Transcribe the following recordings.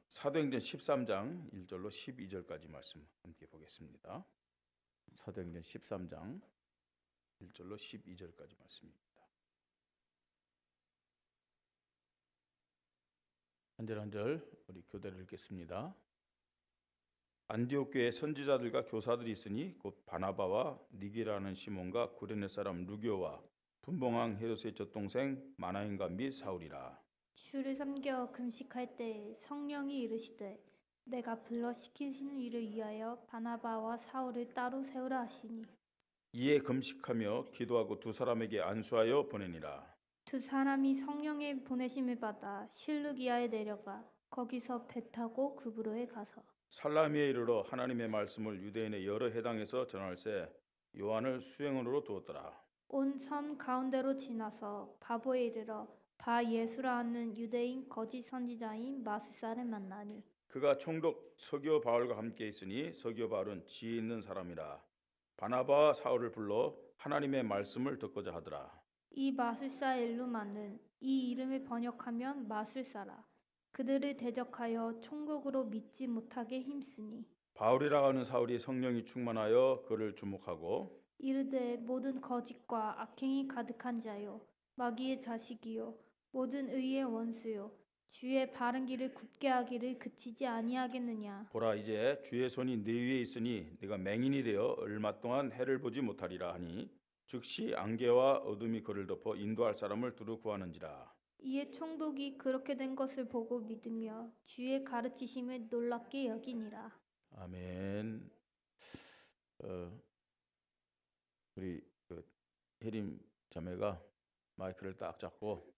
사도행전 13장 1절로 12절까지 말씀 함께 보겠습니다. 사도행전 13장 1절로 12절까지 말씀입니다. 한 절 한 절 우리 교대를 읽겠습니다. 안디옥 교회에 선지자들과 교사들이 있으니 곧 바나바와 니게라는 시몬과 구레네 사람 루교와 분봉왕 헤롯의 젖동생 마나엔과 및 사울이라. 주를 섬겨 금식할 때 성령이 이르시되 내가 불러 시키시는 일을 위하여 바나바와 사울을 따로 세우라 하시니 이에 금식하며 기도하고 두 사람에게 안수하여 보내니라. 두 사람이 성령의 보내심을 받아 실루기아에 내려가 거기서 배 타고 구브로에 가서 살라미에 이르러 하나님의 말씀을 유대인의 여러 해당에서 전할새 요한을 수행원으로 두었더라. 온 선 가운데로 지나서 바보에 이르러 바 예수라 하는 유대인 거짓 선지자인 마술사를 만나니 그가 총독 서기오 바울과 함께 있으니 서기오 바울은 지혜 있는 사람이라. 바나바와 사울을 불러 하나님의 말씀을 듣고자 하더라. 이 마술사 엘루마는 이 이름을 번역하면 마술사라. 그들을 대적하여 총국으로 믿지 못하게 힘쓰니 바울이라 하는 사울이 성령이 충만하여 그를 주목하고 이르되 모든 거짓과 악행이 가득한 자요 마귀의 자식이요 모든 의의 원수요 주의 바른 길을 굽게 하기를 그치지 아니하겠느냐. 보라, 이제 주의 손이 네 위에 있으니 네가 맹인이 되어 얼마 동안 해를 보지 못하리라 하니 즉시 안개와 어둠이 그를 덮어 인도할 사람을 두루 구하는지라. 이에 총독이 그렇게 된 것을 보고 믿으며 주의 가르치심을 놀랍게 여기니라. 아멘. 우리 혜림 자매가 마이크를 딱 잡고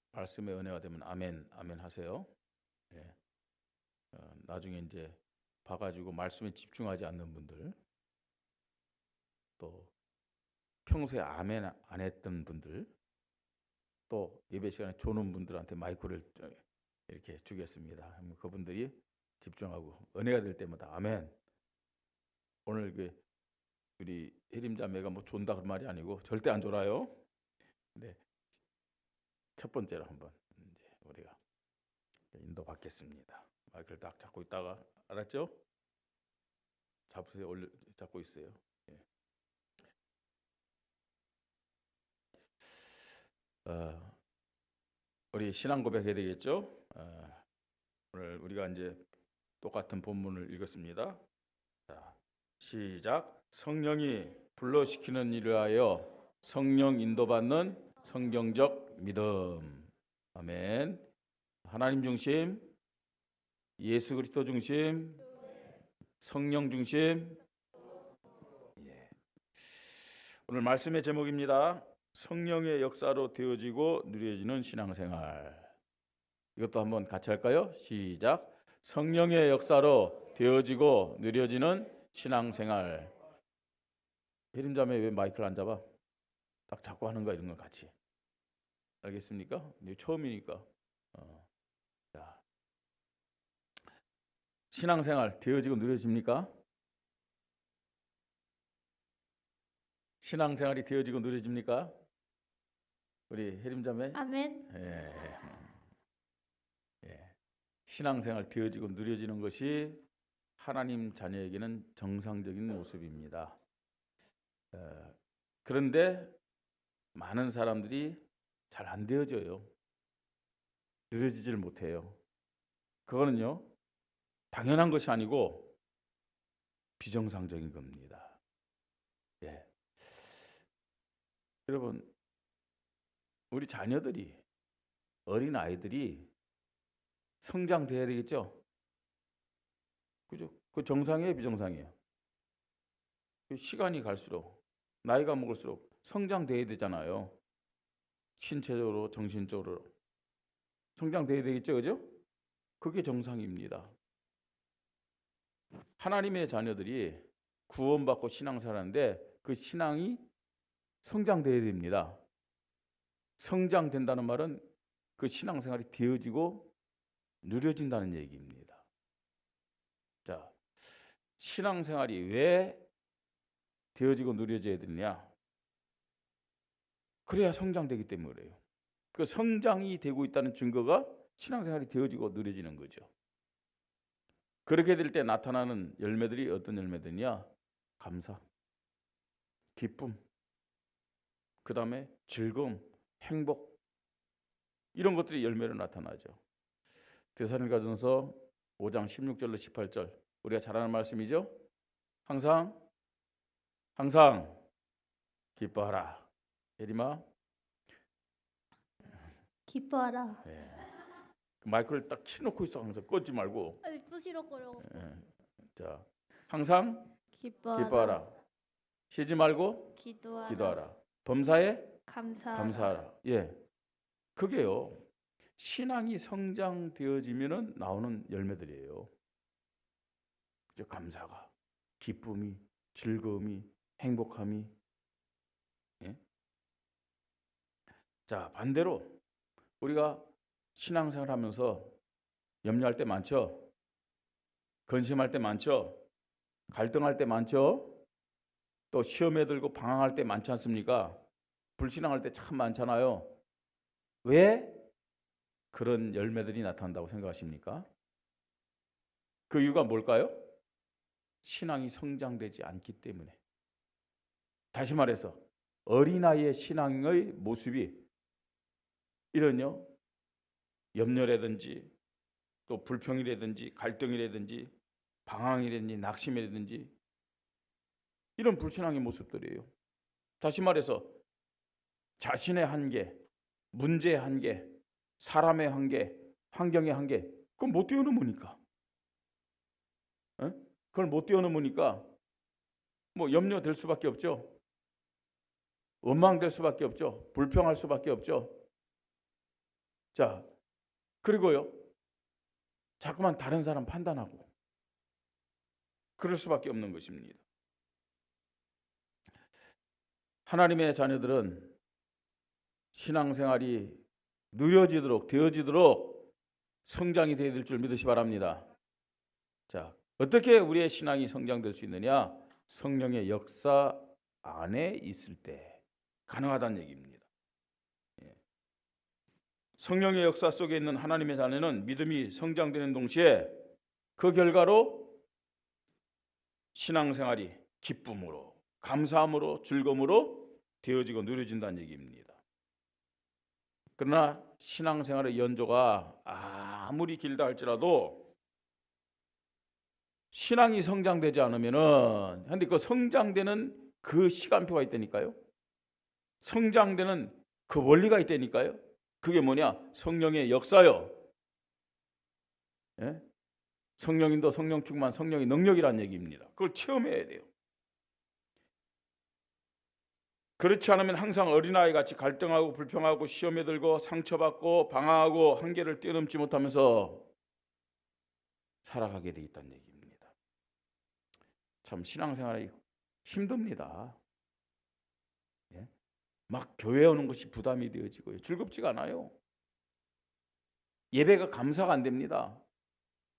말씀의 은혜가 되면 아멘, 아멘 하세요. 예. 나중에 이제 봐가지고 말씀에 집중하지 않는 분들, 또 평소에 아멘 안 했던 분들, 또 예배 시간에 조는 분들한테 마이크를 이렇게 주겠습니다. 그분들이 집중하고 은혜가 될 때마다 아멘. 오늘 우리 혜림 자매가 뭐 존다 그런 말이 아니고 절대 안 졸아요. 근데 첫 번째로 한번 이제 우리가 인도 받겠습니다. 마이크를 딱 잡고 있다가, 알았죠? 잡으세요. 잡고 있어요. 예. 우리 신앙 고백해야 되겠죠? 오늘 우리가 이제 똑같은 본문을 읽었습니다. 자, 시작. 성령이 불러시키는 일을 하여 성령 인도받는 성경적 믿음. 아멘. 하나님 중심, 예수 그리스도 중심, 성령 중심. 예. 오늘 말씀의 제목입니다. 성령의 역사로 되어지고 누려지는 신앙생활. 이것도 한번 같이 할까요? 시작. 성령의 역사로 되어지고 누려지는 신앙생활. 혜림자매 왜 마이크를 안 잡아? 딱 잡고 하는 거야, 이런 거 같이. 알겠습니까? 처음이니까. 자, 신앙생활 되어지고 누려집니까? 신앙생활이 되어지고 누려집니까? 우리 혜림자매? 아멘. 예. 신앙생활 되어지고 누려지는 것이 하나님 자녀에게는 정상적인 모습입니다. 그런데 많은 사람들이 잘 안 되어져요. 누려지질 못해요. 그거는요, 당연한 것이 아니고 비정상적인 겁니다. 예. 여러분, 우리 자녀들이, 어린 아이들이 성장돼야 되겠죠? 그죠? 그 정상이에요, 비정상이에요? 시간이 갈수록, 나이가 먹을수록 성장돼야 되잖아요. 신체적으로, 정신적으로 성장돼야 되겠죠, 그죠? 그게 정상입니다. 하나님의 자녀들이 구원받고 신앙생활하는데 그 신앙이 성장돼야 됩니다. 성장된다는 말은 그 신앙생활이 되어지고 누려진다는 얘기입니다. 자, 신앙생활이 왜 되어지고 누려져야 되느냐? 그래야 성장되기 때문에 그래요. 그 성장이 되고 있다는 증거가 신앙생활이 되어지고 누려지는 거죠. 그렇게 될 때 나타나는 열매들이 어떤 열매들이냐? 감사, 기쁨, 그 다음에 즐거움, 행복, 이런 것들이 열매로 나타나죠. 데살로니가전서 5장 16절로 18절, 우리가 잘 아는 말씀이죠. 항상 기뻐하라. 예림아, 기뻐하라. 마이크를 딱 켜놓고 있어. 항상 꽂지 말고. 아니 부시럭거려. 자, 항상 기뻐하라. 쉬지 말고 기도하라. 범사에 감사하라. 예, 그게요. 신앙이 성장되어지면은 나오는 열매들이에요. 감사가, 기쁨이, 즐거움이, 행복함이. 예? 자, 반대로 우리가 신앙생활하면서 염려할 때 많죠. 근심할 때 많죠. 갈등할 때 많죠. 또 시험에 들고 방황할 때 많지 않습니까? 불신앙할 때 참 많잖아요. 왜 그런 열매들이 나타난다고 생각하십니까? 그 이유가 뭘까요? 신앙이 성장되지 않기 때문에. 다시 말해서 어린아이의 신앙의 모습이 이런요, 염려라든지 또 불평이라든지 갈등이라든지 방황이라든지 낙심이라든지 이런 불신앙의 모습들이에요. 다시 말해서 자신의 한계, 문제의 한계, 사람의 한계, 환경의 한계, 그걸 못 뛰어넘으니까. 그걸 못 뛰어넘으니까 뭐 염려될 수밖에 없죠. 원망될 수밖에 없죠. 불평할 수밖에 없죠. 자, 그리고요, 자꾸만 다른 사람 판단하고 그럴 수밖에 없는 것입니다. 하나님의 자녀들은 신앙생활이 누려지도록 되어지도록 성장이 되어야 될 줄 믿으시 바랍니다. 자, 어떻게 우리의 신앙이 성장될 수 있느냐? 성령의 역사 안에 있을 때 가능하다는 얘기입니다. 성령의 역사 속에 있는 하나님의 자녀는 믿음이 성장되는 동시에 그 결과로 신앙생활이 기쁨으로, 감사함으로, 즐거움으로 되어지고 누려진다는 얘기입니다. 그러나 신앙생활의 연조가 아무리 길다 할지라도 신앙이 성장되지 않으면은, 근데 그 성장되는 그 시간표가 있다니까요. 성장되는 그 원리가 있다니까요. 그게 뭐냐? 성령의 역사요. 예? 성령인도, 성령 충만, 성령의 능력이라는 얘기입니다. 그걸 체험해야 돼요. 그렇지 않으면 항상 어린아이 같이 갈등하고 불평하고 시험에 들고 상처받고 방황하고 한계를 뛰어넘지 못하면서 살아가게 돼 있다는 얘기입니다. 참 신앙생활이 힘듭니다. 예? 막 교회 오는 것이 부담이 되어지고요. 즐겁지가 않아요. 예배가 감사가 안 됩니다.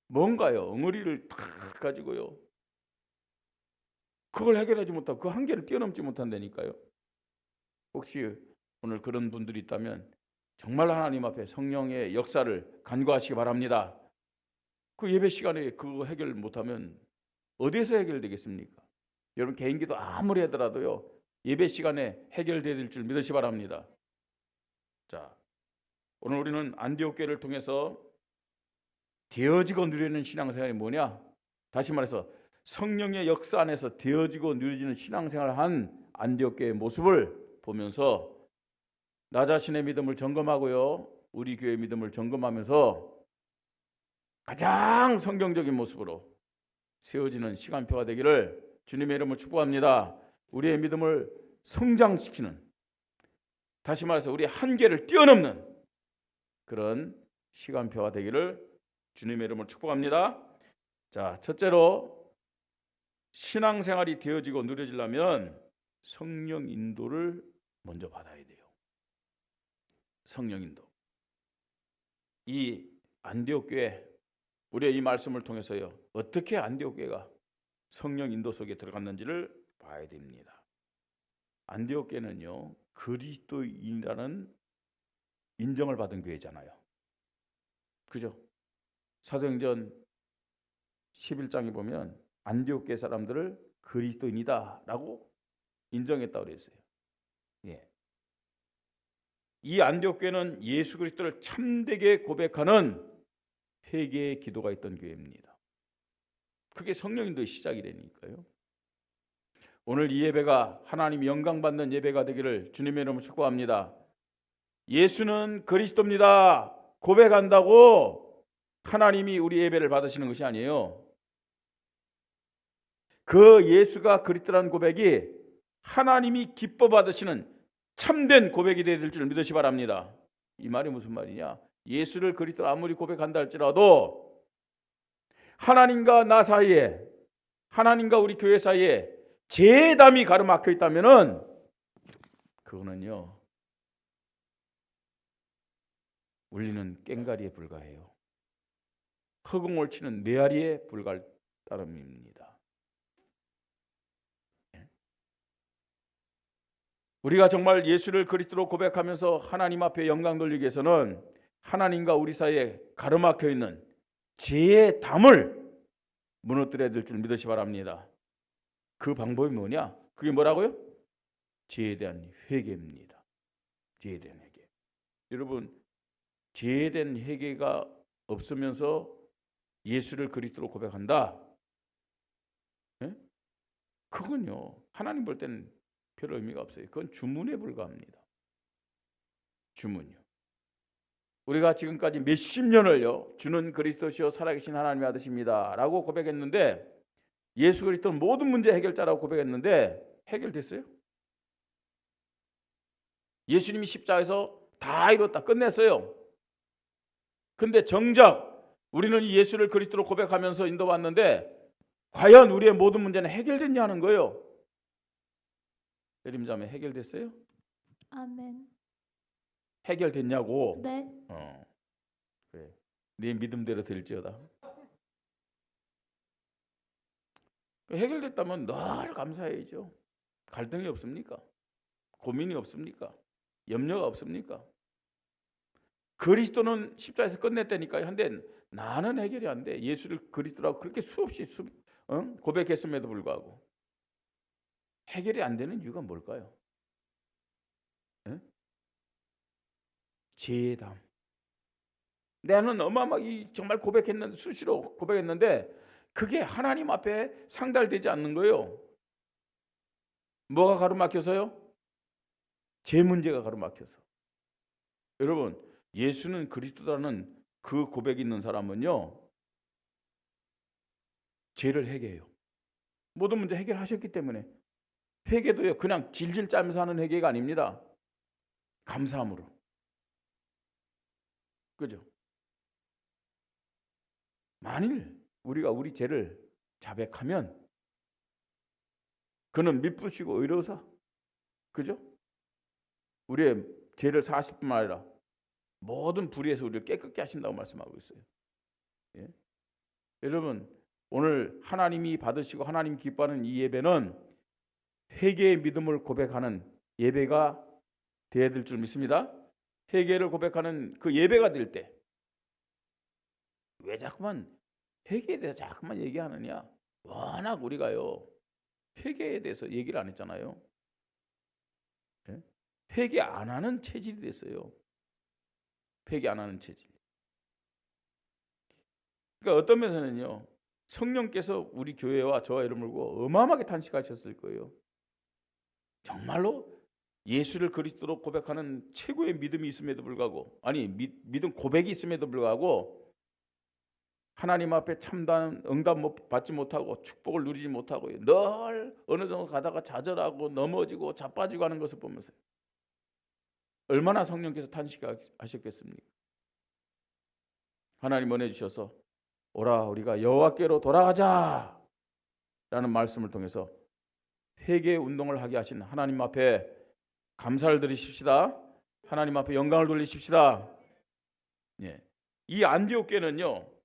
뭔가요? 엉어리를 다 가지고요. 그걸 해결하지 못하고 그 한계를 뛰어넘지 못한다니까요. 혹시 오늘 그런 분들이 있다면 정말 하나님 앞에 성령의 역사를 간구하시기 바랍니다. 그 예배 시간에 그거 해결 못하면 어디에서 해결되겠습니까? 여러분 개인기도 아무리 하더라도요, 예배 시간에 해결돼야 될 줄 믿으시 바랍니다. 자, 오늘 우리는 안디옥 교회를 통해서 되어지고 누리는 신앙생활이 뭐냐? 다시 말해서 성령의 역사 안에서 되어지고 누려지는 신앙생활을 한 안디옥 교회의 모습을 보면서 나 자신의 믿음을 점검하고요, 우리 교회의 믿음을 점검하면서 가장 성경적인 모습으로 세워지는 시간표가 되기를 주님의 이름으로 축복합니다. 우리의 믿음을 성장시키는, 다시 말해서 우리의 한계를 뛰어넘는 그런 시간표가 되기를 주님의 이름으로 축복합니다. 자, 첫째로 신앙생활이 되어지고 누려지려면 성령 인도를 먼저 받아야 돼요. 성령 인도. 이 안디옥 교회, 우리의 이 말씀을 통해서요, 어떻게 안디옥 교회가 성령 인도 속에 들어갔는지를 봐야 됩니다. 안디옥 교회는요, 그리스도인이라는 인정을 받은 교회잖아요. 그죠? 사도행전 11장에 보면 안디옥 사람들을 그리스도인이다라고 인정했다고 그랬어요. 예. 이 안디옥 교회는 예수 그리스도를 참되게 고백하는 회개의 기도가 있던 교회입니다. 그게 성령인도의 시작이라니까요. 오늘 이 예배가 하나님 영광 받는 예배가 되기를 주님의 이름으로 축복합니다. 예수는 그리스도입니다. 고백한다고 하나님이 우리 예배를 받으시는 것이 아니에요. 그 예수가 그리스도라는 고백이 하나님이 기뻐 받으시는 참된 고백이 되어야 될 줄 믿으시 바랍니다. 이 말이 무슨 말이냐? 예수를 그리스도로 아무리 고백한다 할지라도 하나님과 나 사이에, 하나님과 우리 교회 사이에 죄담이 가로막혀 있다면은 그거는요 울리는 꽹과리에 불과해요. 허공을 치는 메아리에 불과할 따름입니다. 우리가 정말 예수를 그리스도로 고백하면서 하나님 앞에 영광 돌리기 위해서는 하나님과 우리 사이에 가로막혀 있는 죄의 담을 무너뜨려야 될 줄 믿으시 바랍니다. 그 방법이 뭐냐? 그게 뭐라고요? 죄에 대한 회개입니다. 죄에 대한 회개. 여러분, 죄에 대한 회개가 없으면서 예수를 그리스도로 고백한다? 예? 그건요 하나님 볼 때는 별 의미가 없어요. 그건 주문에 불과합니다. 주문이요. 우리가 지금까지 몇십 년을요 주는 그리스도시요 살아계신 하나님의 아들입니다 라고 고백했는데, 예수 그리스도는 모든 문제 해결자라고 고백했는데 해결됐어요? 예수님이 십자가에서 다 이뤘다 끝냈어요. 근데 정작 우리는 이 예수를 그리스도로 고백하면서 인도받는데 과연 우리의 모든 문제는 해결됐냐는 거예요. 여림자매 해결됐어요? 아멘. 해결됐냐고. 네. 그래. 네 믿음대로 될지어다. 해결됐다면 늘 감사해야죠. 갈등이 없습니까? 고민이 없습니까? 염려가 없습니까? 그리스도는 십자가에서 끝냈다니까요. 근데 나는 해결이 안 돼. 예수를 그리스도라고 그렇게 수없이 고백했음에도 불구하고 해결이 안 되는 이유가 뭘까요? 죄의 담. 나는 어마어마하게 정말 고백했는데, 수시로 고백했는데 그게 하나님 앞에 상달되지 않는 거예요. 뭐가 가로막혀서요? 죄 문제가 가로막혀서. 여러분, 예수는 그리스도라는 그 고백이 있는 사람은요 죄를 회개해요. 모든 문제 해결하셨기 때문에. 회개도요 그냥 질질 짜면서 하는 회개가 아닙니다. 감사함으로. 그죠? 만일 우리가 우리 죄를 자백하면 그는 미쁘시고 의로우사, 그죠? 우리의 죄를 40뿐만 아니라 모든 불의에서 우리를 깨끗게 하신다고 말씀하고 있어요. 예? 여러분, 오늘 하나님이 받으시고 하나님 기뻐하는 이 예배는 회개의 믿음을 고백하는 예배가 되어야 될 줄 믿습니다. 회개를 고백하는 그 예배가 될 때 왜 자꾸만 회개에 대해서 자꾸만 얘기하느냐? 워낙 우리가요 회개에 대해서 얘기를 안 했잖아요. 예? 회개 안 하는 체질이 됐어요. 회개 안 하는 체질. 그러니까 어떤 면에서는요 성령께서 우리 교회와 저와 여러분을 보고 어마어마하게 탄식하셨을 거예요. 정말로 예수를 그리스도로 고백하는 최고의 믿음이 있음에도 불구하고, 아니 믿음 고백이 있음에도 불구하고 하나님 앞에 참다운 응답 받지 못하고 축복을 누리지 못하고 늘 어느 정도 가다가 좌절하고 넘어지고 자빠지고 하는 것을 보면서 얼마나 성령께서 탄식하셨겠습니까? 하나님 은혜 주셔서 오라 우리가 여호와께로 돌아가자 라는 말씀을 통해서 회개 운동을 하게 하신 하나님 앞에 감사를 드리십시다. 하나님 앞에 영광을 돌리십시다. 예. 이 안디옥 교회는요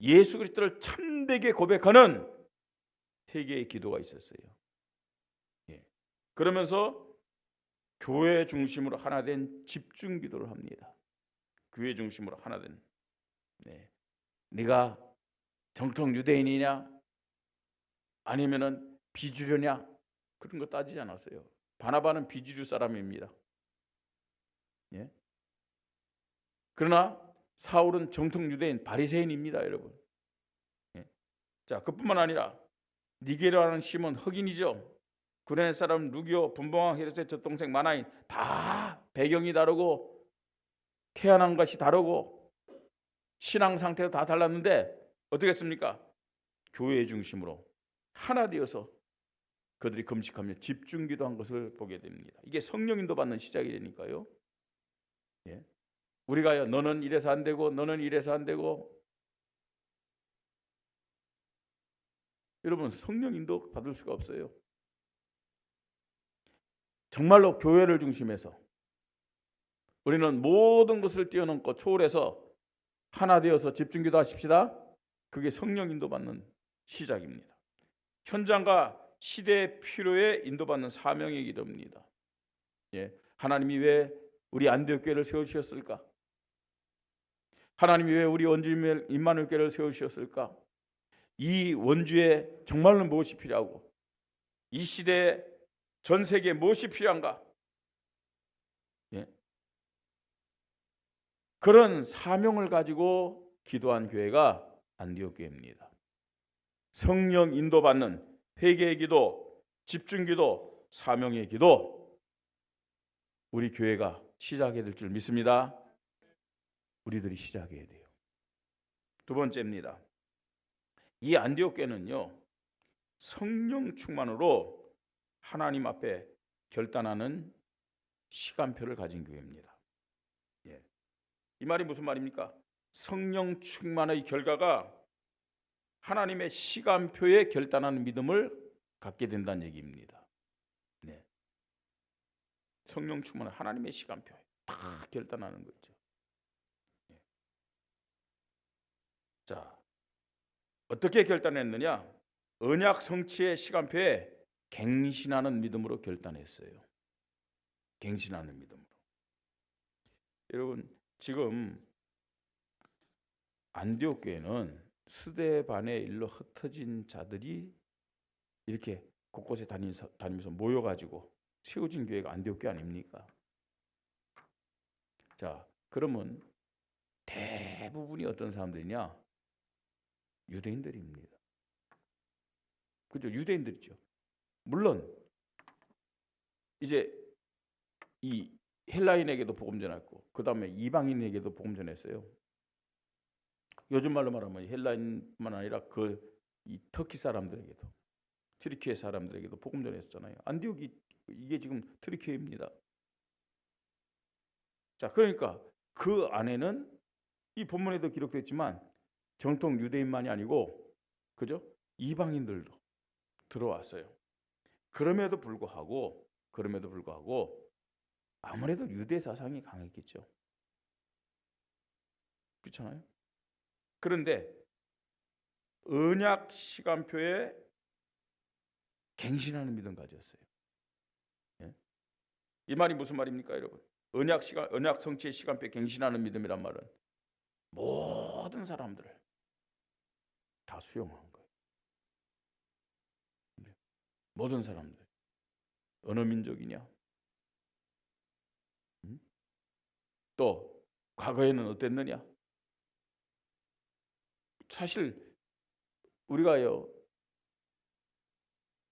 예수 그리스도를 참되게 고백하는 회개의 기도가 있었어요. 예. 그러면서 교회 중심으로 하나 된 집중 기도를 합니다. 교회 중심으로 하나 된. 네. 네가 정통 유대인이냐 아니면은 비주류냐 그런 거 따지지 않았어요. 바나바는 비주류 사람입니다. 예? 그러나 사울은 정통 유대인 바리새인입니다, 여러분. 예? 자, 그뿐만 아니라 니게라는 시몬 흑인이죠. 구레네 사람 루기오, 분봉왕 헤롯의 젖동생 마나인 다 배경이 다르고 태어난 것이 다르고 신앙 상태가 다 달랐는데 어떻게 했습니까? 교회 중심으로 하나 되어서 그들이 금식하며 집중기도한 것을 보게 됩니다. 이게 성령 인도 받는 시작이 되니까요. 예. 우리가요, 너는 이래서 안 되고 너는 이래서 안 되고, 여러분 성령 인도 받을 수가 없어요. 정말로 교회를 중심해서 우리는 모든 것을 뛰어넘고 초월해서 하나 되어서 집중기도 하십시다. 그게 성령 인도 받는 시작입니다. 현장과 시대의 필요에 인도받는 사명의 기도입니다. 예. 하나님이 왜 우리 안디옥 교회를 세우셨을까? 하나님이 왜 우리 원주 임마누엘 교회를 세우셨을까? 이 원주에 정말로 무엇이 필요하고 이 시대에 전 세계에 무엇이 필요한가? 예. 그런 사명을 가지고 기도한 교회가 안디옥 교회입니다. 성령 인도받는 회개의 기도, 집중기도, 사명의 기도, 우리 교회가 시작해야 될 줄 믿습니다. 우리들이 시작해야 돼요. 두 번째입니다. 이 안디옥 교회는요, 성령 충만으로 하나님 앞에 결단하는 시간표를 가진 교회입니다. 예. 이 말이 무슨 말입니까? 성령 충만의 결과가 하나님의 시간표에 결단하는 믿음을 갖게 된다는 얘기입니다. 네. 성령 충만은 하나님의 시간표에 다 결단하는 거죠. 네. 자, 어떻게 결단했느냐? 언약 성취의 시간표에 갱신하는 믿음으로 결단했어요. 갱신하는 믿음으로. 여러분, 지금 안디옥 교회는 수대반의 일로 흩어진 자들이 이렇게 곳곳에 다니면서 모여가지고 세워진 교회가 안디옥 교회 아닙니까? 자, 그러면 대부분이 어떤 사람들이냐? 유대인들입니다. 그죠? 유대인들이죠. 물론 이제 이 헬라인에게도 복음 전했고 그 다음에 이방인에게도 복음 전했어요. 요즘 말로 말하면 헬라인뿐만 아니라 이 터키 사람들에게도, 트리키에 사람들에게도 복음 전했잖아요. 안디옥이 이게 지금 트리키입니다. 자, 그러니까 그 안에는 이 본문에도 기록됐지만 정통 유대인만이 아니고, 그죠? 이방인들도 들어왔어요. 그럼에도 불구하고 아무래도 유대 사상이 강했겠죠. 그렇잖아요. 그런데 언약 시간표에 갱신하는 믿음 가졌어요. 예? 이 말이 무슨 말입니까, 여러분? 언약 성취의 시간표에 갱신하는 믿음이란 말은 모든 사람들을 다 수용한 거예요. 모든 사람들. 어느 민족이냐? 또 과거에는 어땠느냐? 사실 우리가요,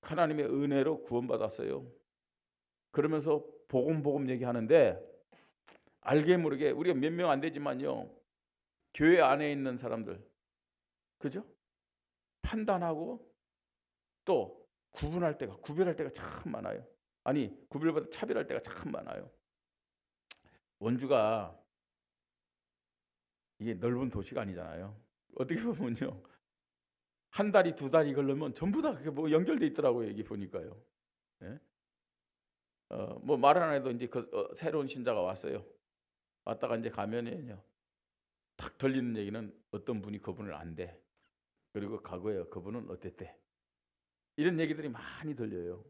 하나님의 은혜로 구원받았어요. 그러면서 복음 얘기하는데 알게 모르게 우리가 몇 명 안 되지만요, 교회 안에 있는 사람들, 그죠? 판단하고 또 구별할 때가 참 많아요. 아니, 구별보다 차별할 때가 참 많아요. 원주가 이게 넓은 도시가 아니잖아요. 어떻게 보면요, 한 달이 두 달이 걸리면 전부 다 그게 뭐 연결돼 있더라고요. 여기 보니까요. 예? 뭐 말 안 해도 이제 새로운 신자가 왔어요. 왔다가 이제 가면은요, 탁 들리는 얘기는 어떤 분이 그분을 안대. 그리고 과거에 그분은 어땠대. 이런 얘기들이 많이 들려요.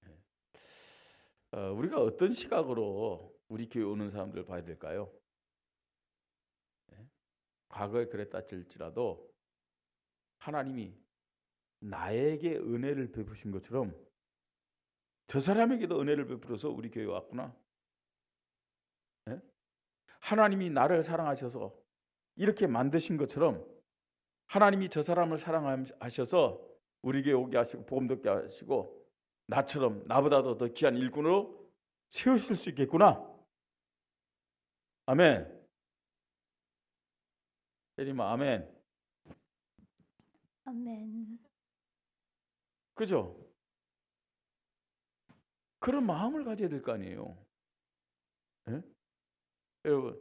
예. 우리가 어떤 시각으로 우리 교회 오는 사람들을 봐야 될까요? 예? 과거에 그랬다 할지라도 하나님이 나에게 은혜를 베푸신 것처럼 저 사람에게도 은혜를 베풀어서 우리 교회에 왔구나. 예? 하나님이 나를 사랑하셔서 이렇게 만드신 것처럼 하나님이 저 사람을 사랑하셔서 우리 교회 오게 하시고 복음 듣게 하시고 나처럼 나보다도 더 귀한 일꾼으로 세우실 수 있겠구나. 아멘. 예림아 아멘. 아멘. 그죠? 그런 마음을 가져야 될 거 아니에요. 예? 여러분,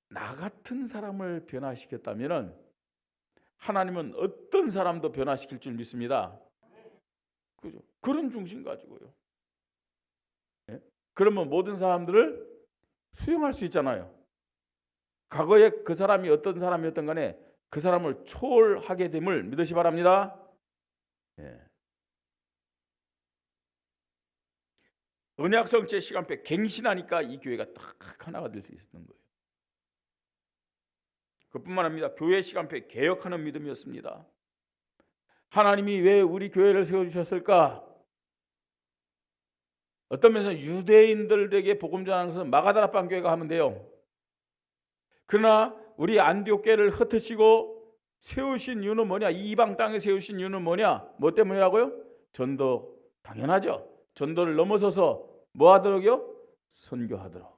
나 같은 사람을 변화시켰다면 하나님은 어떤 사람도 변화시킬 줄 믿습니다. 그죠? 그런 중심 가지고요. 예? 그러면 모든 사람들을 수용할 수 있잖아요. 과거에 그 사람이 어떤 사람이었던 간에 그 사람을 초월하게 됨을 믿으시 바랍니다. 예. 언약성체 시간표에 갱신하니까 이 교회가 딱 하나가 될 수 있었던 거예요. 그뿐만 아니라 교회 시간표에 개혁하는 믿음이었습니다. 하나님이 왜 우리 교회를 세워주셨을까? 어떤 면에서 유대인들에게 복음 전하는 것은 마가다락방 교회가 하면 돼요. 그러나 우리 안디옥 교회를 흩으시고 세우신 이유는 뭐냐? 이방 땅에 세우신 이유는 뭐냐? 뭐 때문이라고요? 전도, 당연하죠. 전도를 넘어서서 뭐 하도록요? 선교하도록.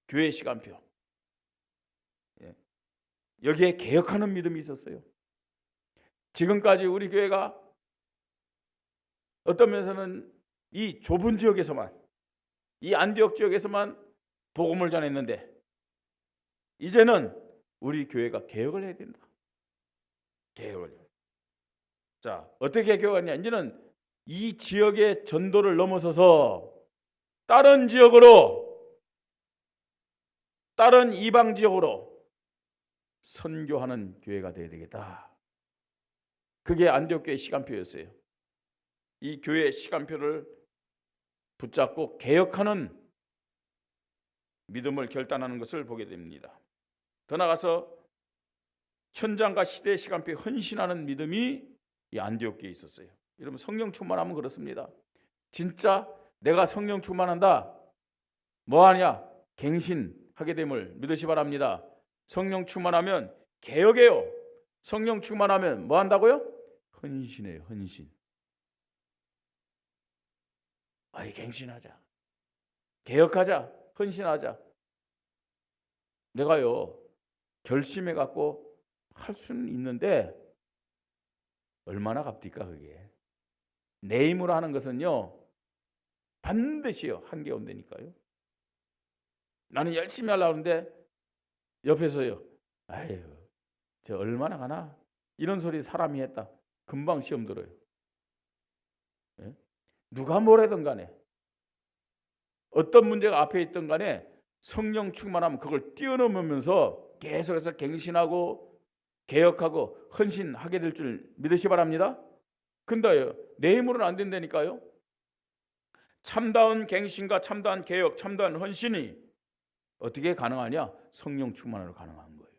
교회 시간표. 예. 여기에 개혁하는 믿음이 있었어요. 지금까지 우리 교회가 어떤 면에서는 이 좁은 지역에서만, 이 안디옥 지역에서만 복음을 전했는데 이제는 우리 교회가 개혁을 해야 된다. 개혁을. 자, 어떻게 개혁하냐? 이제는 이 지역의 전도를 넘어서서 다른 지역으로, 다른 이방 지역으로 선교하는 교회가 되어야 되겠다. 그게 안디옥 교회 시간표였어요. 이 교회 시간표를 붙잡고 개혁하는 믿음을 결단하는 것을 보게 됩니다. 더 나아가서 현장과 시대의 시간표에 헌신하는 믿음이 이 안디옥 교회에 있었어요. 여러분, 성령 충만하면 그렇습니다. 진짜 내가 성령 충만한다. 뭐하냐? 갱신하게 됨을 믿으시 바랍니다. 성령 충만하면 개혁해요. 성령 충만하면 뭐 한다고요? 헌신해요. 헌신. 아이, 갱신하자. 개혁하자. 헌신하자. 내가요 결심해 갖고 할 수는 있는데 얼마나 값디까 그게. 내 힘으로 하는 것은요 반드시요 한계 온다니까요. 나는 열심히 하려고 하는데 옆에서요 아유 저 얼마나 가나 이런 소리 사람이 했다. 금방 시험 들어요. 예? 누가 뭐래든 간에 어떤 문제가 앞에 있든 간에 성령 충만하면 그걸 뛰어넘으면서 계속해서 갱신하고 개혁하고 헌신하게 될 줄 믿으시 바랍니다. 근데요 내 힘으로는 안 된다니까요. 참다운 갱신과 참다운 개혁, 참다운 헌신이 어떻게 가능하냐? 성령 충만으로 가능한 거예요.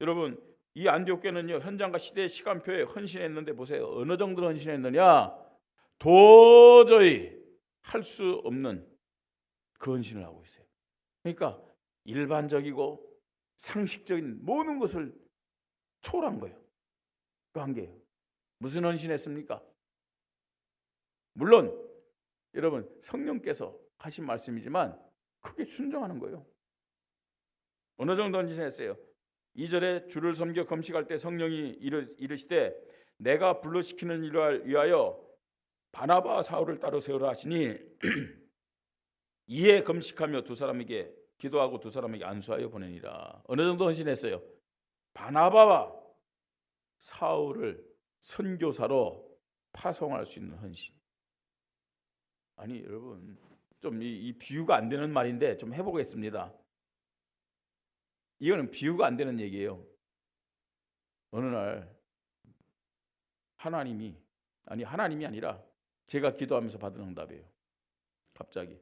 여러분, 이 안디옥 교회는요 현장과 시대의 시간표에 헌신했는데 보세요. 어느 정도로 헌신했느냐? 도저히 할 수 없는 그 헌신을 하고 있어요. 그러니까 일반적이고 상식적인 모든 것을 초월한 거예요. 그 한계예요. 무슨 헌신했습니까? 물론 여러분 성령께서 하신 말씀이지만 크게 순종하는 거예요. 어느 정도 헌신했어요? 2절에 주를 섬겨 금식할 때 성령이 이르시되 내가 불러시키는 일을 위하여 바나바와 사울을 따로 세우라 하시니 이에 금식하며 두 사람에게 기도하고 두 사람에게 안수하여 보내니라. 어느 정도 헌신했어요? 바나바와 사울을 선교사로 파송할 수 있는 헌신. 아니 여러분 좀 이 비유가 안 되는 말인데 좀 해보겠습니다. 이거는 비유가 안 되는 얘기예요. 어느 날 하나님이 아니라 제가 기도하면서 받은 응답이에요. 갑자기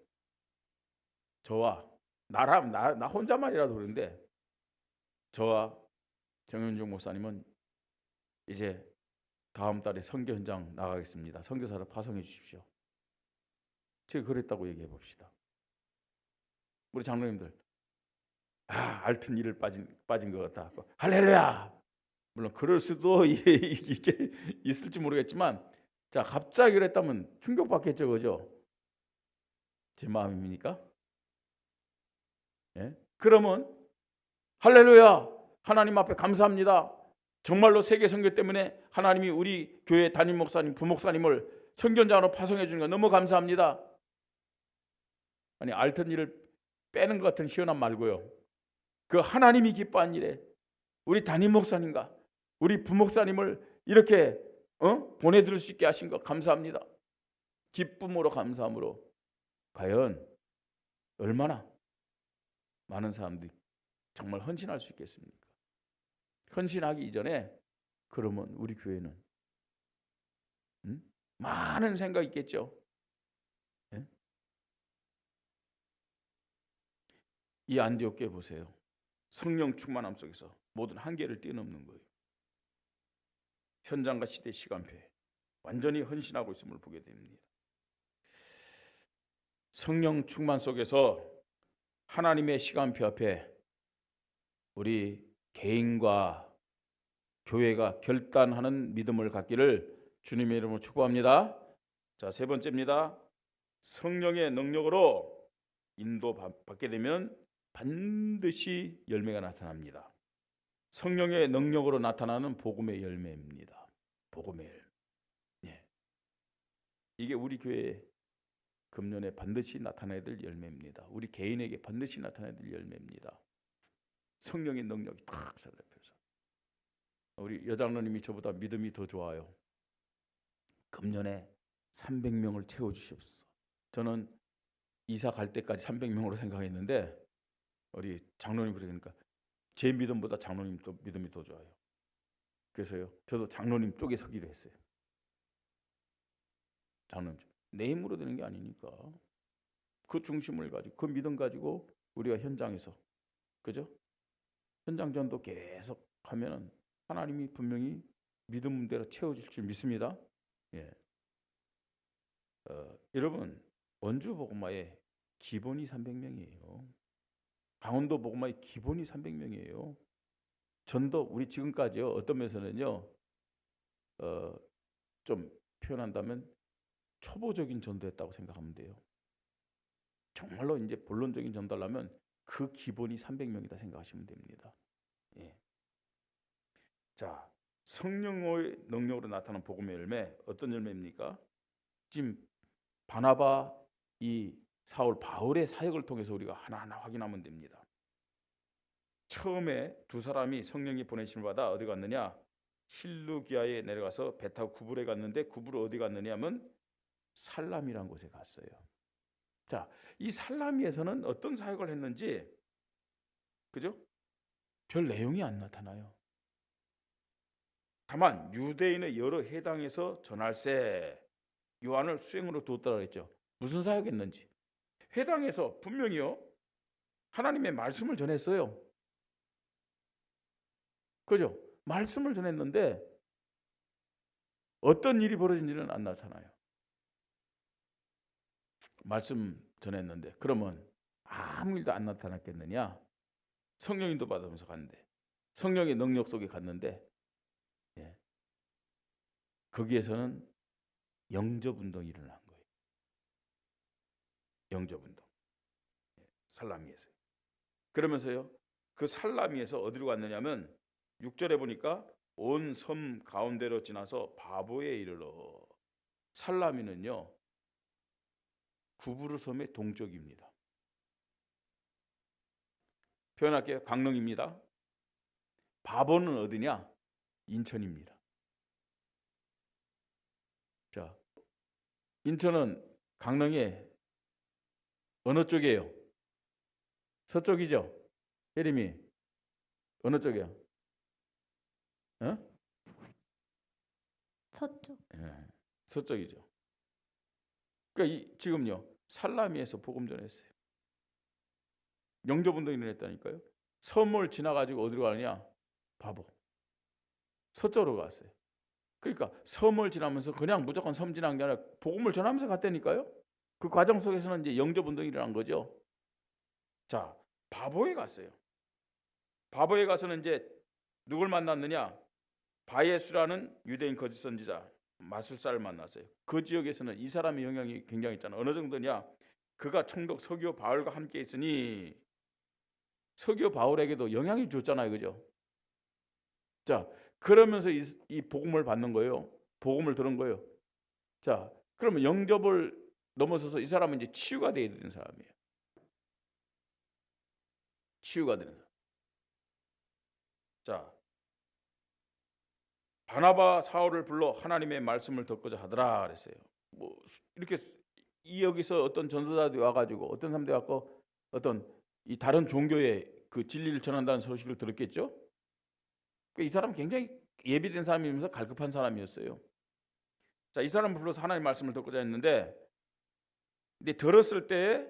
저와 나 혼자만이라도 그런데 저와 정현중 목사님은 이제 다음 달에 선교 현장 나가겠습니다. 선교사를 파송해 주십시오. 제가 그랬다고 얘기해 봅시다. 우리 장로님들 알튼 일을 빠진 것 같다. 할렐루야. 물론 그럴 수도 이게 있을지 모르겠지만 자 갑자기 그랬다면 충격받겠죠, 그죠? 제 마음입니까? 예? 그러면 할렐루야 하나님 앞에 감사합니다. 정말로 세계 선교 때문에 하나님이 우리 교회 담임 목사님, 부목사님을 선교장으로 파송해 주는 거 너무 감사합니다. 아니 알튼 일을 빼는 것 같은 시원함 말고요. 그 하나님이 기뻐한 일에 우리 담임 목사님과 우리 부목사님을 이렇게 보내드릴 수 있게 하신 것 감사합니다. 기쁨으로 감사함으로 과연 얼마나 많은 사람들이 정말 헌신할 수 있겠습니까? 헌신하기 이전에 그러면 우리 교회는 많은 생각이 있겠죠. 예? 이 안디옥 교회 보세요. 성령 충만함 속에서 모든 한계를 뛰어넘는 거예요. 현장과 시대 시간표에 완전히 헌신하고 있음을 보게 됩니다. 성령 충만 속에서 하나님의 시간표 앞에 우리 개인과 교회가 결단하는 믿음을 갖기를 주님의 이름으로 축복합니다. 자, 세 번째입니다. 성령의 능력으로 인도받게 되면 반드시 열매가 나타납니다. 성령의 능력으로 나타나는 복음의 열매입니다. 복음의 열매. 예. 이게 우리 교회 금년에 반드시 나타나야 될 열매입니다. 우리 개인에게 반드시 나타나야 될 열매입니다. 성령의 능력이 탁 살려서 우리 여장로님이 저보다 믿음이 더 좋아요. 금년에 300명을 채워주시옵소서. 저는 이사 갈 때까지 300명으로 생각했는데 우리 장로님 그러니까 제 믿음보다 장로님 또 믿음이 더 좋아요. 그래서요 저도 장로님 쪽에 서기로 했어요. 장로님 내 힘으로 되는 게 아니니까 그 중심을 가지고 그 믿음 가지고 우리가 현장에서 그죠? 현장 전도 계속 하면은 하나님이 분명히 믿음대로 채워줄 줄 믿습니다. 예. 여러분 원주 복음화의 기본이 300명이에요. 강원도 복음화의 기본이 300명이에요. 전도 우리 지금까지요 어떤 면에서는요 좀 표현한다면 초보적인 전도했다고 생각하면 돼요. 정말로 이제 본론적인 전도를 하면 그 기본이 300명이다 생각하시면 됩니다. 예. 자, 성령의 능력으로 나타나는 복음의 열매 어떤 열매입니까? 지금 바나바 이 사울 바울의 사역을 통해서 우리가 하나하나 확인하면 됩니다. 처음에 두 사람이 성령이 보내심을 받아 어디 갔느냐? 실루기아에 내려가서 배 타고 구불에 갔는데 구불 어디 갔느냐 하면 살람이라는 곳에 갔어요. 자, 이 살라미에서는 어떤 사역을 했는지 그죠? 별 내용이 안 나타나요. 다만 유대인의 여러 해당에서 전할세 요한을 수행으로 두었다고 했죠. 무슨 사역했는지 해당에서 분명히요 하나님의 말씀을 전했어요. 그죠? 말씀을 전했는데 어떤 일이 벌어진지는 안 나타나요. 말씀 전했는데 그러면 아무 일도 안 나타났겠느냐? 성령인도 받으면서 갔는데 성령의 능력 속에 갔는데 예. 거기에서는 영접운동이 일어난 거예요. 영접운동. 살라미에서. 그러면서요. 그 살라미에서 어디로 갔느냐면 6절에 보니까 온 섬 가운데로 지나서 바보에 이르러. 살라미는요. 구부르 섬의 동쪽입니다. 표현할게요. 강릉입니다. 바보는 어디냐? 인천입니다. 자, 인천은 강릉의 어느 쪽이에요? 서쪽이죠? 혜림이 어느 쪽이야? 서쪽. 네, 서쪽이죠. 그러니까 지금요 살라미에서 복음 전했어요. 영접운동을 했다니까요. 섬을 지나가지고 어디로 가느냐? 바보. 서쪽으로 갔어요. 그러니까 섬을 지나면서 그냥 무조건 섬 지난 게 아니라 복음을 전하면서 갔다니까요. 그 과정 속에서는 이제 영접운동이 일어난 거죠. 자, 바보에 갔어요. 바보에 가서는 이제 누굴 만났느냐? 바예수라는 유대인 거짓 선지자 마술사를 만났어요. 그 지역에서는 이 사람의 영향이 굉장히 있잖아. 어느 정도냐? 그가 총독 서기오 바울과 함께 있으니 서기오 바울에게도 영향이 줬잖아요, 그죠? 자, 그러면서 이 복음을 받는 거예요. 복음을 들은 거예요. 자, 그러면 영접을 넘어서서 이 사람은 이제 치유가 되어야 되는 사람이에요. 치유가 되는 사람. 자, 바나바 사울을 불러 하나님의 말씀을 듣고자 하더라 그랬어요. 뭐 이렇게 여기서 어떤 전도자들이 와가지고 어떤 사람들이 갖고 어떤 이 다른 종교의 그 진리를 전한다는 소식을 들었겠죠. 이 사람은 굉장히 예비된 사람이면서 갈급한 사람이었어요. 자, 이 사람을 불러서 하나님의 말씀을 듣고자 했는데, 근데 들었을 때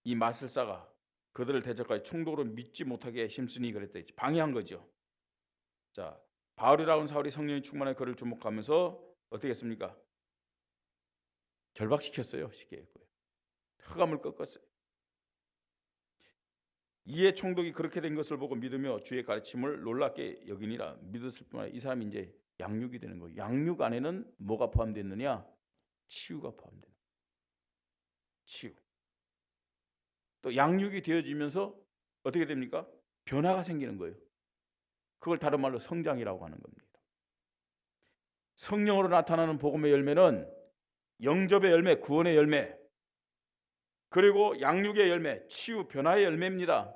이 마술사가 그들을 대적하여 총독으로 믿지 못하게 힘쓰니 그랬다. 방해한 거죠. 자, 바울이라고 하는 사울이 성령이 충만해 그를 주목하면서 어떻게 했습니까? 결박시켰어요. 쉽게 흑암을 꺾었어요. 이에 총독이 그렇게 된 것을 보고 믿으며 주의 가르침을 놀랍게 여기니라. 믿었을 뿐만 아니라 이 사람이 이제 양육이 되는 거예요. 양육 안에는 뭐가 포함됐느냐? 치유가 포함되는 거예요. 치유. 또 양육이 되어지면서 어떻게 됩니까? 변화가 생기는 거예요. 그걸 다른 말로 성장이라고 하는 겁니다. 성령으로 나타나는 복음의 열매는 영접의 열매, 구원의 열매, 그리고 양육의 열매, 치유, 변화의 열매입니다.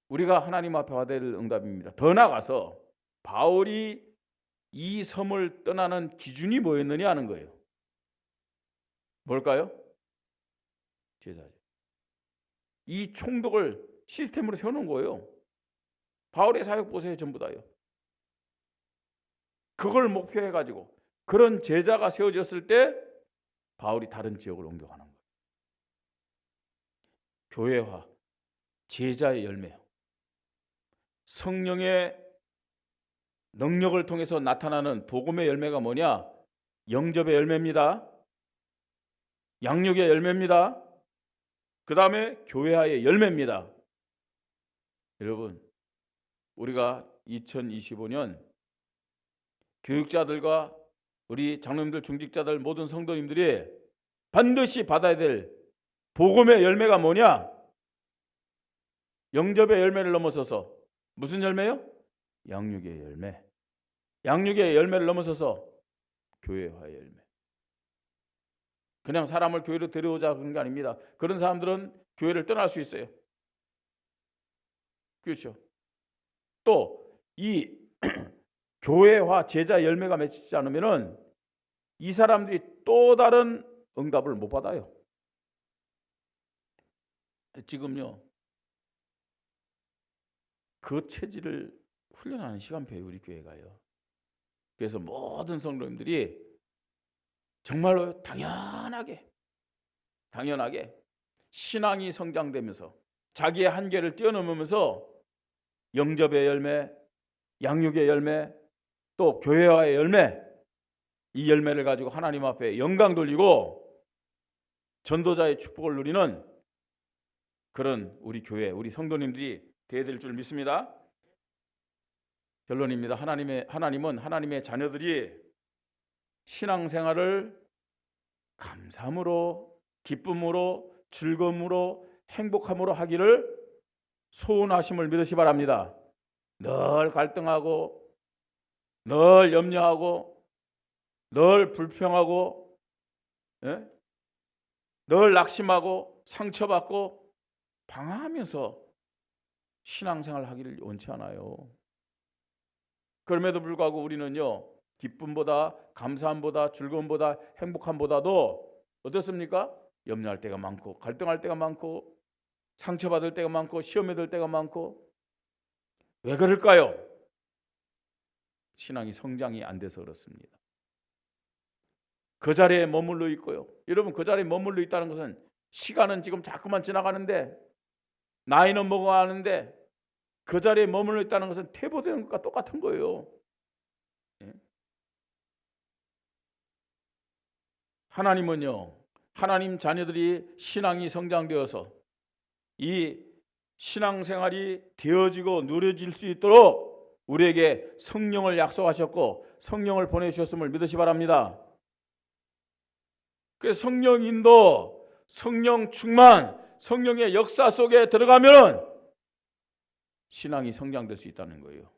우리가 하나님 앞에 받아야 될 응답입니다. 더 나아가서 바울이 이 섬을 떠나는 기준이 뭐였느냐 하는 거예요. 뭘까요? 제자죠. 이 총독을 시스템으로 세워놓은 거예요. 바울의 사역 보세요. 전부 다요. 그걸 목표해가지고 그런 제자가 세워졌을 때 바울이 다른 지역으로 옮겨가는 거예요. 교회화, 제자의 열매요. 성령의 능력을 통해서 나타나는 복음의 열매가 뭐냐? 영접의 열매입니다. 양육의 열매입니다. 그 다음에 교회화의 열매입니다. 여러분, 우리가 2025년 교육자들과 우리 장로님들, 중직자들, 모든 성도님들이 반드시 받아야 될 복음의 열매가 뭐냐? 영접의 열매를 넘어서서 무슨 열매요? 양육의 열매. 양육의 열매를 넘어서서 교회화의 열매. 그냥 사람을 교회로 데려오자 그런 게 아닙니다. 그런 사람들은 교회를 떠날 수 있어요. 그렇죠. 또 이 교회화 제자 열매가 맺히지 않으면은 이 사람들이 또 다른 응답을 못 받아요. 지금요, 그 체질을 훈련하는 시간표예요, 우리 교회가요. 그래서 모든 성도님들이 정말로 당연하게 신앙이 성장되면서 자기의 한계를 뛰어넘으면서 영접의 열매, 양육의 열매, 또 교회화의 열매, 이 열매를 가지고 하나님 앞에 영광 돌리고 전도자의 축복을 누리는 그런 우리 교회, 우리 성도님들이 되어야 될 줄 믿습니다. 결론입니다. 하나님은 하나님의 자녀들이 신앙생활을 감사함으로, 기쁨으로, 즐거움으로, 행복함으로 하기를 소원하심을 믿으시 바랍니다. 늘 갈등하고, 늘 염려하고, 늘 불평하고, 늘 낙심하고, 상처받고, 방황하면서 신앙생활 하기를 원치 않아요. 그럼에도 불구하고 우리는요, 기쁨보다, 감사함보다, 즐거움보다, 행복함보다도 어떻습니까? 염려할 때가 많고, 갈등할 때가 많고, 상처받을 때가 많고, 시험에 들 때가 많고. 왜 그럴까요? 신앙이 성장이 안 돼서 그렇습니다. 그 자리에 머물러 있고요. 여러분, 그 자리에 머물러 있다는 것은 시간은 지금 자꾸만 지나가는데 나이는 먹어가는데 그 자리에 머물러 있다는 것은 퇴보되는 것과 똑같은 거예요. 하나님은요, 하나님 자녀들이 신앙이 성장되어서 이 신앙생활이 되어지고 누려질 수 있도록 우리에게 성령을 약속하셨고 성령을 보내주셨음을 믿으시 바랍니다. 그래서 성령 인도, 성령 충만, 성령의 역사 속에 들어가면 신앙이 성장될 수 있다는 거예요.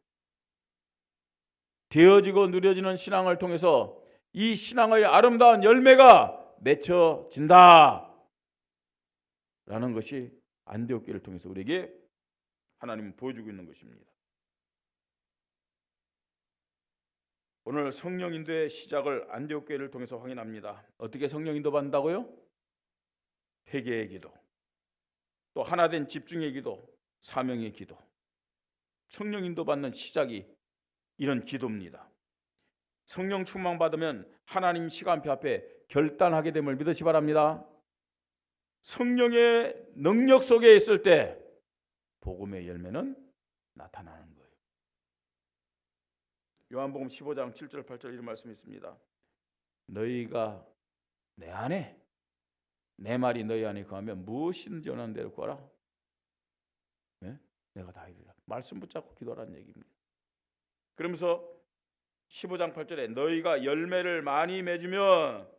되어지고 누려지는 신앙을 통해서 이 신앙의 아름다운 열매가 맺혀진다 라는 것이 안디옥 교회를 통해서 우리에게 하나님은 보여주고 있는 것입니다. 오늘 성령 인도의 시작을 안디옥 교회를 통해서 확인합니다. 어떻게 성령 인도 받는다고요? 회개의 기도, 또 하나된 집중의 기도, 사명의 기도. 성령 인도 받는 시작이 이런 기도입니다. 성령 충만 받으면 하나님 시간표 앞에 결단하게 됨을 믿으시 바랍니다. 성령의 능력 속에 있을 때 복음의 열매는 나타나는 거예요. 요한복음 15장 7절 8절 이런 말씀이 있습니다. 너희가 내 안에, 내 말이 너희 안에 거하면 무엇이든지 원하는 대로 구하라. 네? 내가 다 이루리라. 말씀 붙잡고 기도하라는 얘기입니다. 그러면서 15장 8절에 너희가 열매를 많이 맺으면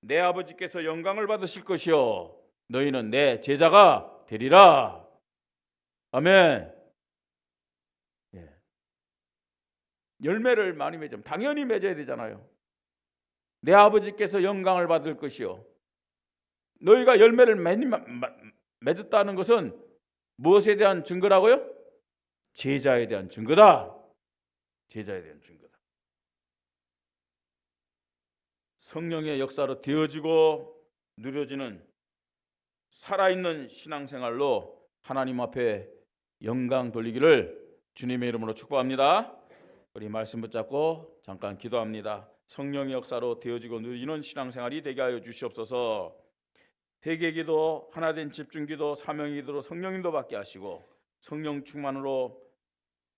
내 아버지께서 영광을 받으실 것이요 너희는 내 제자가 되리라. 아멘. 예. 열매를 많이 맺으면 당연히 맺어야 되잖아요. 내 아버지께서 영광을 받을 것이요. 너희가 열매를 많이 맺었다는 것은 무엇에 대한 증거라고요? 제자에 대한 증거다. 제자에 대한 증거다. 성령의 역사로 되어지고 누려지는 살아있는 신앙생활로 하나님 앞에 영광 돌리기를 주님의 이름으로 축복합니다. 우리 말씀 붙잡고 잠깐 기도합니다. 성령의 역사로 되어지고 누려지는 신앙생활이 되게 하여 주시옵소서. 회개기도, 하나된 집중기도, 사명기도로 성령인도 받게 하시고 성령 충만으로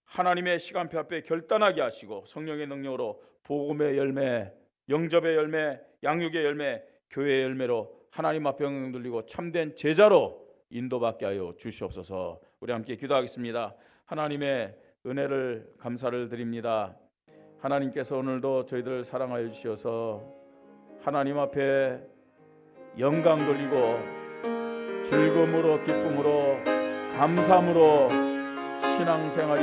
하나님의 시간표 앞에 결단하게 하시고 성령의 능력으로 복음의 열매, 영접의 열매, 양육의 열매, 교회의 열매로 하나님 앞에 영광 돌리고 참된 제자로 인도받게 하여 주시옵소서. 우리 함께 기도하겠습니다. 하나님의 은혜를 감사를 드립니다. 하나님께서 오늘도 저희들을 사랑하여 주셔서 하나님 앞에 영광 돌리고 즐거움으로 기쁨으로 감사함으로 신앙생활이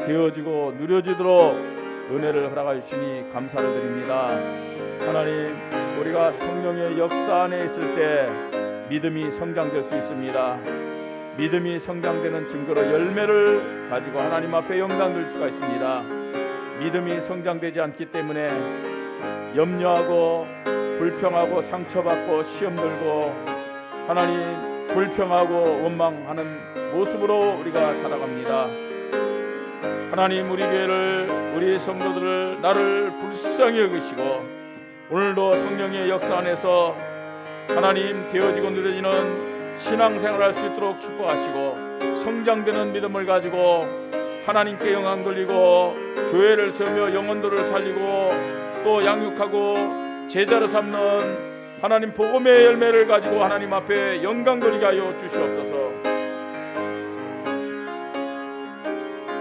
되어지고 누려지도록 은혜를 허락하여 주시니 감사를 드립니다. 하나님, 우리가 성령의 역사 안에 있을 때 믿음이 성장될 수 있습니다. 믿음이 성장되는 증거로 열매를 가지고 하나님 앞에 영광 돌릴 수가 있습니다. 믿음이 성장되지 않기 때문에 염려하고 불평하고 상처받고 시험 들고 하나님 불평하고 원망하는 모습으로 우리가 살아갑니다. 하나님, 우리 교회를, 우리 성도들을, 나를 불쌍히 여기시고 오늘도 성령의 역사 안에서 하나님 되어지고 누려지는 신앙생활을 할 수 있도록 축복하시고 성장되는 믿음을 가지고 하나님께 영광 돌리고 교회를 세우며 영혼들을 살리고 또 양육하고 제자로 삼는 하나님 복음의 열매를 가지고 하나님 앞에 영광 돌리게 하여 주시옵소서.